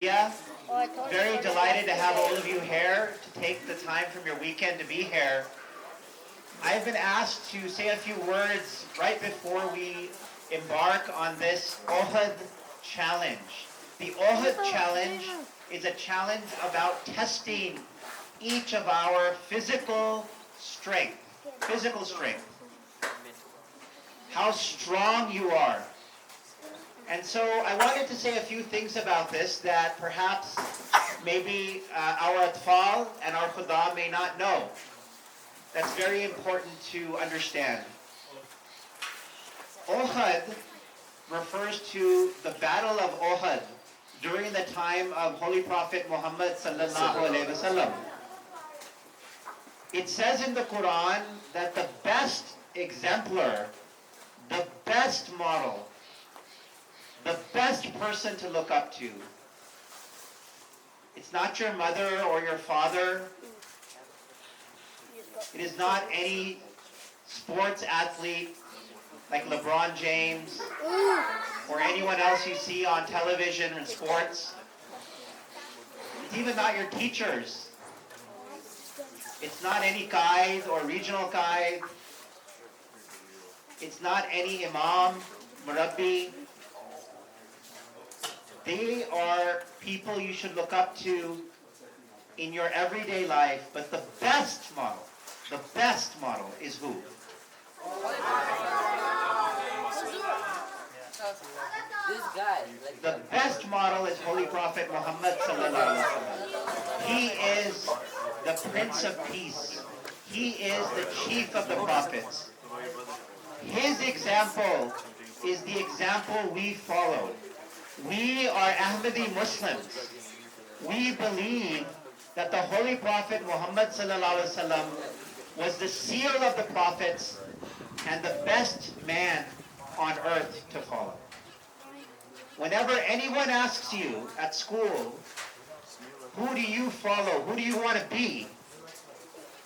Yeah, very delighted to have all of you here to take the time from your weekend to be here. I've been asked to say a few words right before we embark on this Uhud challenge. The Uhud challenge is a challenge about testing each of our physical strength. Physical strength. How strong you are. And so I wanted to say a few things about this that perhaps maybe our atfal and our khuda may not know. That's very important to understand. Uhud refers to the Battle of Uhud during the time of Holy Prophet Muhammad sallallahu alaihi wasallam. It says in the Quran that the best exemplar, the best model, the best person to look up to. It's not your mother or your father. It is not any sports athlete like LeBron James or anyone else you see on television and sports. It's even not your teachers. It's not any guide or regional guide. It's not any imam, murabbi. They are people you should look up to in your everyday life, but the best model is who? This guy. The best model is Holy Prophet Muhammad sallallahu alaihi wasallam. He is the Prince of Peace. He is the chief of the prophets. His example is the example we follow. We are Ahmadi Muslims. We believe that the Holy Prophet Muhammad sallallahu alaihi wasallam was the seal of the prophets and the best man on earth to follow. Whenever anyone asks you at school, who do you follow? Who do you want to be?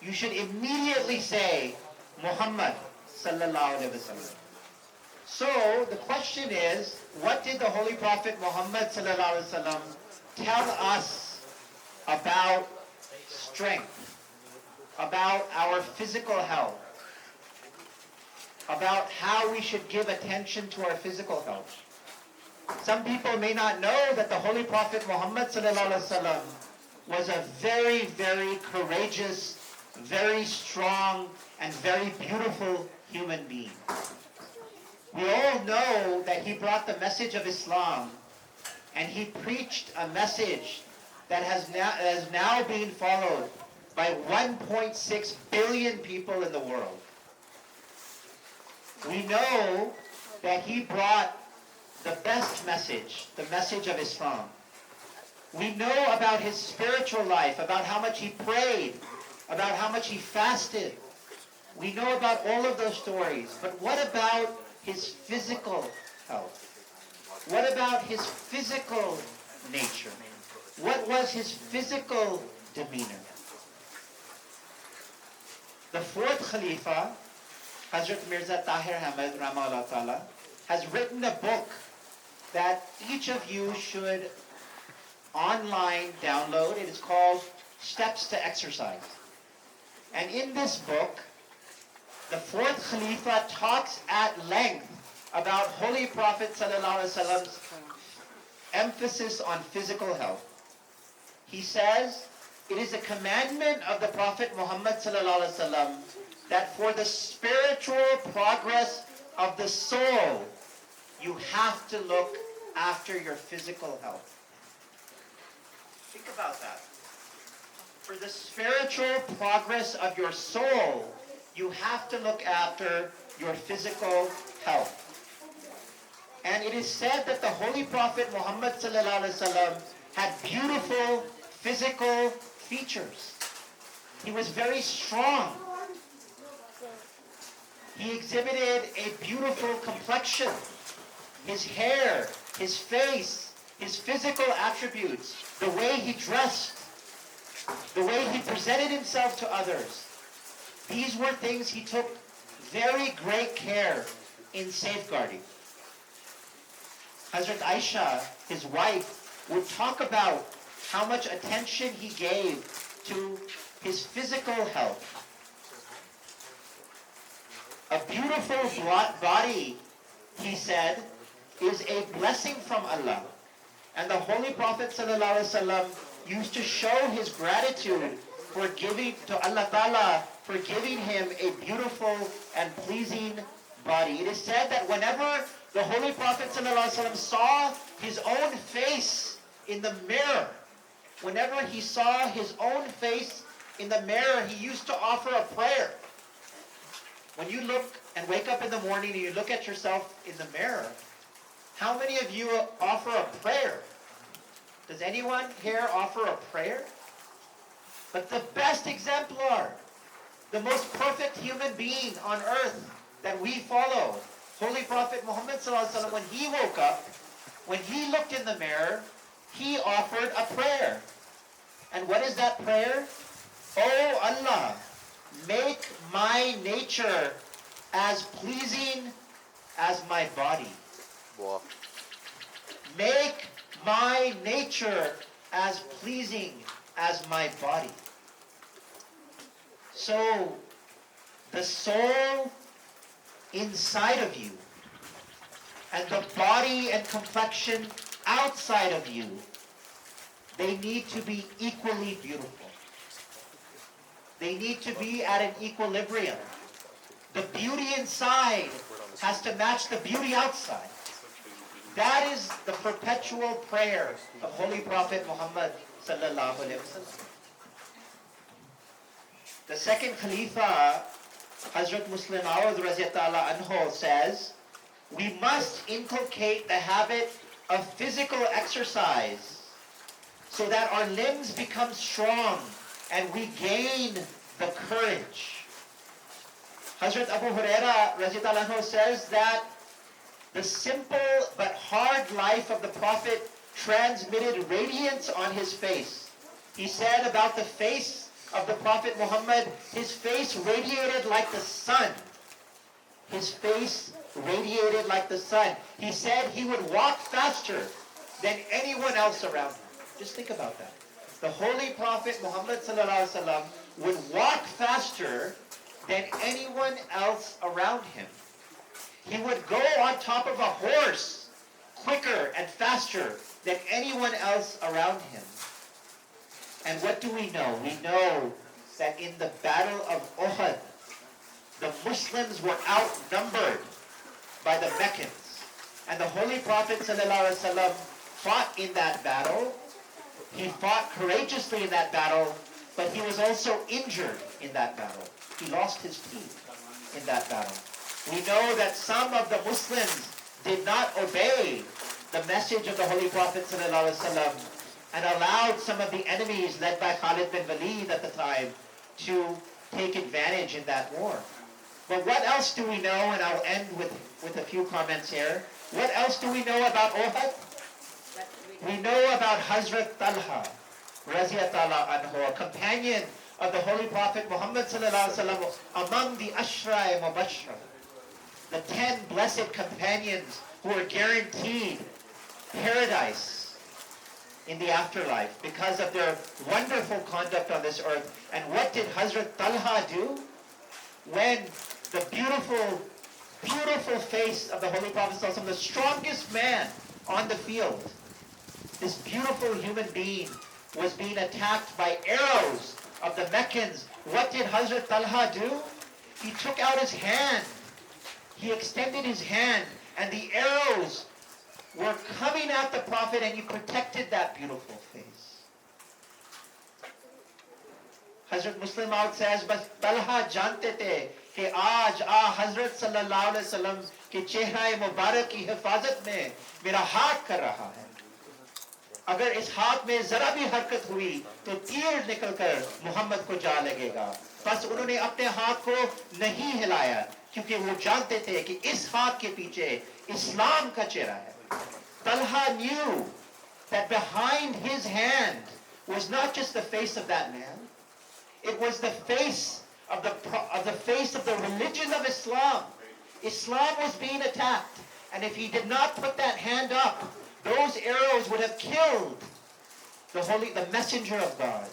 You should immediately say Muhammad sallallahu alaihi wasallam. So the question is, what did the Holy Prophet Muhammad sallallahu alaihi wasallam tell us about strength, about our physical health, about how we should give attention to our physical health? Some people may not know that the Holy Prophet Muhammad sallallahu alaihi wasallam was a very, very courageous, very strong, and very beautiful human being. We all know that he brought the message of Islam, and he preached a message that has now been followed by 1.6 billion people in the world. We know that he brought the best message, the message of Islam. We know about his spiritual life, about how much he prayed, about how much he fasted. We know about all of those stories. But what about his physical health? What about his physical nature? What was his physical demeanor? The fourth Khalifa, Hazrat Mirza Tahir Ahmad Rahimahullah Ta'ala, has written a book that each of you should online download. It is called Steps to Exercise. And in this book, the fourth Khalifa talks at length about Holy Prophet ﷺ's emphasis on physical health. He says, it is a commandment of the Prophet Muhammad ﷺ that for the spiritual progress of the soul, you have to look after your physical health. Think about that. For the spiritual progress of your soul, you have to look after your physical health. And it is said that the Holy Prophet Muhammad ﷺ had beautiful physical features. He was very strong. He exhibited a beautiful complexion. His hair, his face, his physical attributes, the way he dressed, the way he presented himself to others. These were things he took very great care in safeguarding. Hazrat Aisha, his wife, would talk about how much attention he gave to his physical health. A beautiful body, he said, is a blessing from Allah. And the Holy Prophet ﷺ used to show his gratitude for giving to Allah Ta'ala, for giving him a beautiful and pleasing body. It is said that whenever the Holy Prophet ﷺ saw his own face in the mirror, whenever he saw his own face in the mirror, he used to offer a prayer. When you look and wake up in the morning and you look at yourself in the mirror, how many of you offer a prayer? Does anyone here offer a prayer? But the best exemplar, the most perfect human being on earth that we follow, Holy Prophet Muhammad ﷺ, when he woke up, when he looked in the mirror, he offered a prayer. And what is that prayer? Oh Allah, make my nature as pleasing as my body. Wow. Make my nature as pleasing as my body. So, the soul inside of you and the body and complexion outside of you, they need to be equally beautiful. They need to be at an equilibrium. The beauty inside has to match the beauty outside. That is the perpetual prayer of Holy Prophet Muhammad sallallahu alaihi wasallam. The second Khalifa, Hazrat Muslim Maud Raziyallahu anhu, says, we must inculcate the habit of physical exercise so that our limbs become strong and we gain the courage. Hazrat Abu Huraira Raziyallahu anhu says that the simple but hard life of the Prophet transmitted radiance on his face. He said about the face of the Prophet Muhammad, his face radiated like the sun. His face radiated like the sun. He said he would walk faster than anyone else around him. Just think about that. The Holy Prophet Muhammad ﷺ would walk faster than anyone else around him. He would go on top of a horse quicker and faster than anyone else around him. And what do we know? We know that in the battle of Uhud, the Muslims were outnumbered by the Meccans. And the Holy Prophet ﷺ fought in that battle. He fought courageously in that battle, but he was also injured in that battle. He lost his teeth in that battle. We know that some of the Muslims did not obey the message of the Holy Prophet ﷺ and allowed some of the enemies led by Khalid bin Walid at the time to take advantage in that war. But what else do we know? And I'll end with a few comments here. What else do we know about Uhud? We know about Hazrat Talha Raziyallahu anhu, a companion of the Holy Prophet Muhammad ﷺ, among the Ashra Mubashra, the 10 blessed companions who are guaranteed paradise in the afterlife because of their wonderful conduct on this earth. And what did Hazrat Talha do? When the beautiful, beautiful face of the Holy Prophet ﷺ, the strongest man on the field, this beautiful human being was being attacked by arrows of the Meccans, what did Hazrat Talha do? He took out his hand. He extended his hand, and the arrows were coming at the Prophet, and he protected that beautiful face. Hazrat Muslim Maud says, "Bas Talha jante the कि आज हजरत सल्लल्लाहु अलैहि वसल्लम के चेहरा मुबारक की हिफाजत में मेरा हाथ कर रहा है। अगर इस हाथ में जरा भी हरकत हुई तो तीर निकलकर मोहम्मद को जा लगेगा। बस उन्होंने अपने हाथ को नहीं हिलाया क्योंकि वो जानते थे कि इस हाथ के पीछे इस्लाम का चेहरा है। Talha knew that behind his hand was not just the face of that man, it was the face of the religion of Islam. Islam was being attacked, and if he did not put that hand up, those arrows would have killed the messenger of God.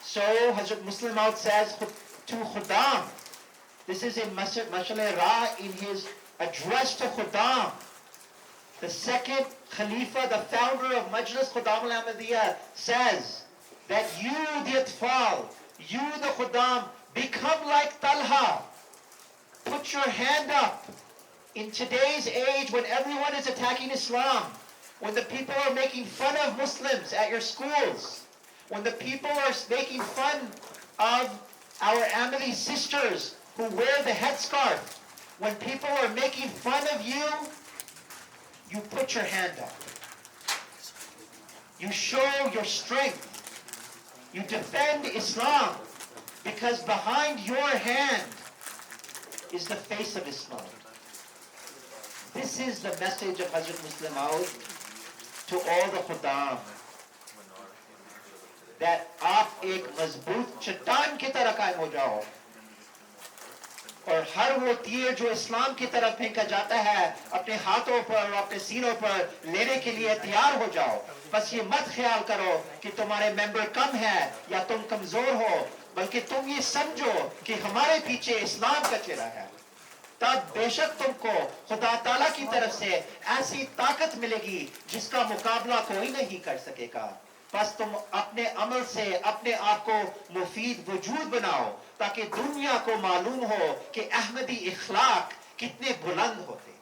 So Hazrat Muslim Maud says to Khudam, this is in Mashal-e Ra in his address to Khudam. The second Khalifa, the founder of Majlis Khudam al-Ahmadiyya, says that you, the Atfal, you, the Khudam, become like Talha. Put your hand up. In today's age, when everyone is attacking Islam, when the people are making fun of Muslims at your schools, when the people are making fun of our Ahmadi sisters who wear the headscarf, when people are making fun of you, you put your hand up. You show your strength. You defend Islam, because behind your hand is the face of Islam. This is the message of Hazrat Muslim Maud to all the Khudam. That आप एक मजबूत चट्टान की तरह कायम हो जाओ और हर वो तीर जो इस्लाम की तरफ फेंका जाता है अपने हाथों पर और अपने सीनों पर लेने के लिए तैयार हो जाओ. बस ये मत ख्याल करो कि तुम्हारे मेंबर कम है या तुम कमजोर हो, बल्कि तुम ये समझो कि हमारे पीछे इस्लाम का चेहरा है. तब बेशक तुमको खुदा ताला की तरफ से ऐसी ताकत मिलेगी जिसका मुकाबला कोई नहीं कर सकेगा. बस तुम अपने अमल से अपने आप को मुफीद वजूद बनाओ ताकि दुनिया को मालूम हो कि अहमदी इखलाक कितने बुलंद होते हैं.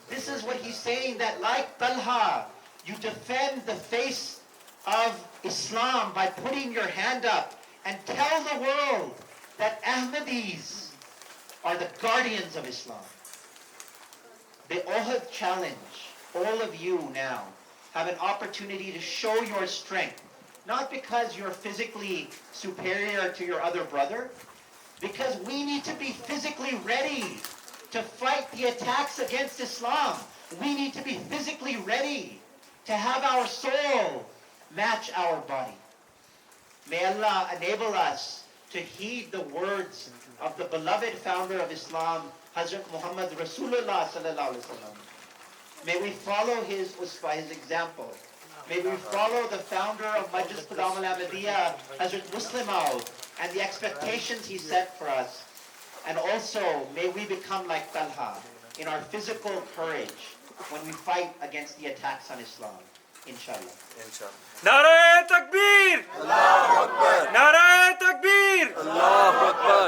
This is what he's saying, that like Talha, you defend the face of Islam by putting your hand up and tell the world that Ahmadis are the guardians of Islam. The Uhud challenge, all of you now have an opportunity to show your strength, not because you're physically superior to your other brother, because we need to be physically ready to fight the attacks against Islam. We need to be physically ready to have our soul match our body. May Allah enable us to heed the words of the beloved founder of Islam, Hazrat Muhammad Rasulullah sallallahu alaihi wasallam. May we follow his example. May we follow the founder of Majlis Khudam al-Ahmadiyya, Hazrat Muslim Maud, and the expectations he set for us. And also, may we become like Talha in our physical courage when we fight against the attacks on Islam. Inshallah. नारे तकबीर, अल्लाहु अकबर. नारे तकबीर, अल्लाहु अकबर.